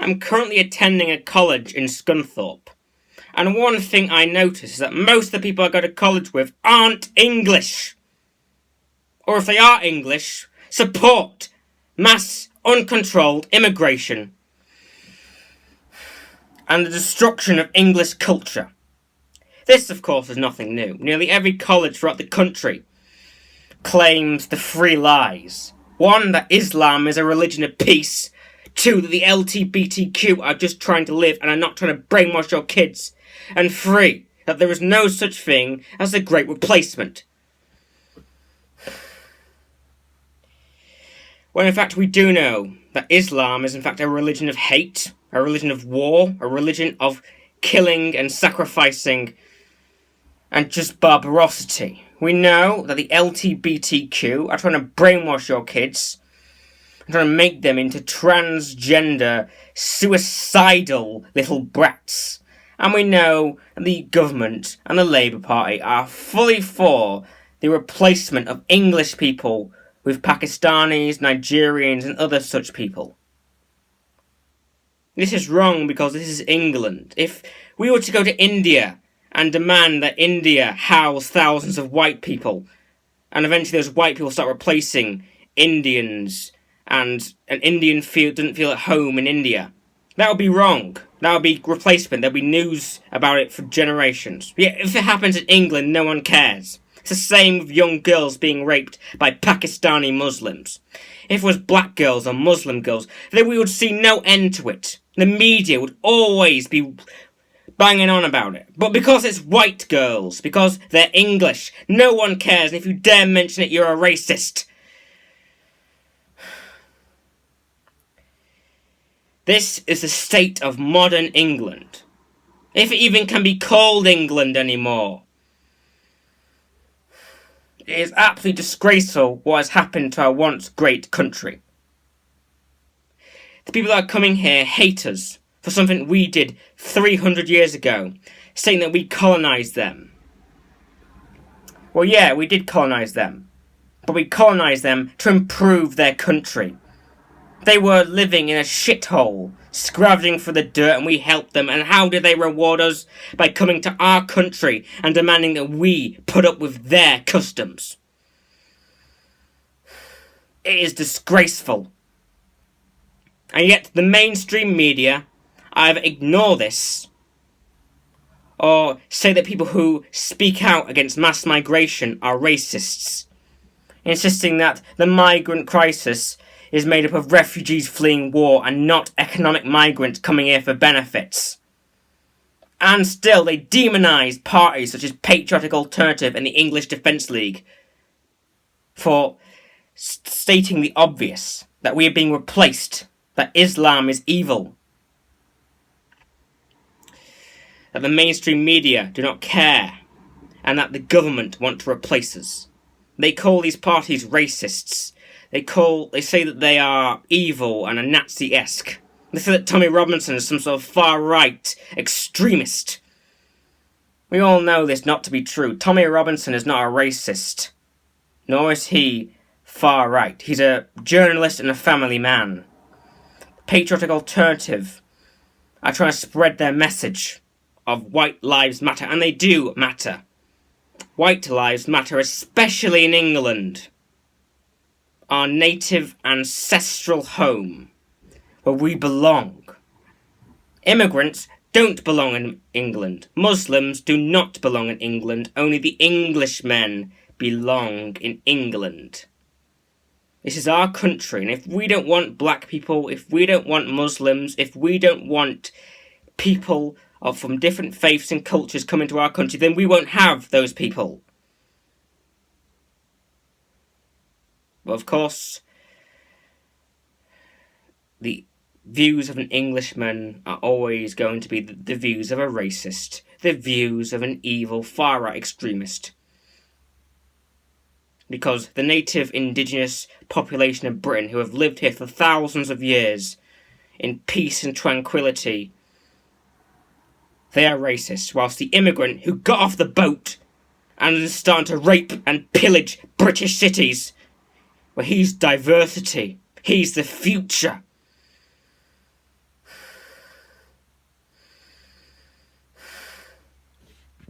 I'm currently attending a college in Scunthorpe, and one thing I notice is that most of the people I go to college with aren't English. Or if they are English, support mass, uncontrolled immigration and the destruction of English culture. This, of course, is nothing new. Nearly every college throughout the country claims the three lies. One, that Islam is a religion of peace. Two, that the LGBTQ are just trying to live and are not trying to brainwash your kids. And three, that there is no such thing as the Great Replacement. When in fact we do know that Islam is in fact a religion of hate, a religion of war, a religion of killing and sacrificing and just barbarosity. We know that the LGBTQ are trying to brainwash your kids, trying to make them into transgender, suicidal little brats. And we know that the government and the Labour Party are fully for the replacement of English people with Pakistanis, Nigerians and other such people. This is wrong because this is England. If we were to go to India and demand that India house thousands of white people, and eventually those white people start replacing Indians, and an Indian doesn't feel at home in India, that would be wrong. That would be replacement. There'll be news about it for generations. Yet if it happens in England, no one cares. It's the same with young girls being raped by Pakistani Muslims. If it was black girls or Muslim girls, then we would see no end to it. The media would always be banging on about it. But because it's white girls, because they're English, no one cares, and if you dare mention it, you're a racist. This is the state of modern England. If it even can be called England anymore. It is absolutely disgraceful what has happened to our once great country. The people that are coming here hate us for something we did 300 years ago, saying that we colonised them. Well, yeah, we did colonise them, but we colonised them to improve their country. They were living in a shithole, scrounging for the dirt, and we helped them. And how did they reward us? By coming to our country and demanding that we put up with their customs. It is disgraceful. And yet the mainstream media either ignore this or say that people who speak out against mass migration are racists, insisting that the migrant crisis is made up of refugees fleeing war and not economic migrants coming here for benefits. And still, they demonise parties such as Patriotic Alternative and the English Defence League for stating the obvious, that we are being replaced, that Islam is evil, that the mainstream media do not care, and that the government want to replace us. They call these parties racists. They say that they are evil and are Nazi-esque. They say that Tommy Robinson is some sort of far-right extremist. We all know this not to be true. Tommy Robinson is not a racist, nor is he far-right. He's a journalist and a family man. Patriotic Alternative are trying to spread their message of white lives matter, and they do matter. White lives matter, especially in England, our native ancestral home, where we belong. Immigrants don't belong in England. Muslims do not belong in England. Only the Englishmen belong in England. This is our country, and if we don't want black people, if we don't want Muslims, if we don't want people from different faiths and cultures coming to our country, then we won't have those people. But of course, the views of an Englishman are always going to be the views of a racist, the views of an evil far-right extremist. Because the native indigenous population of Britain, who have lived here for thousands of years in peace and tranquility, they are racist, whilst the immigrant who got off the boat and is starting to rape and pillage British cities, well, he's diversity. He's the future.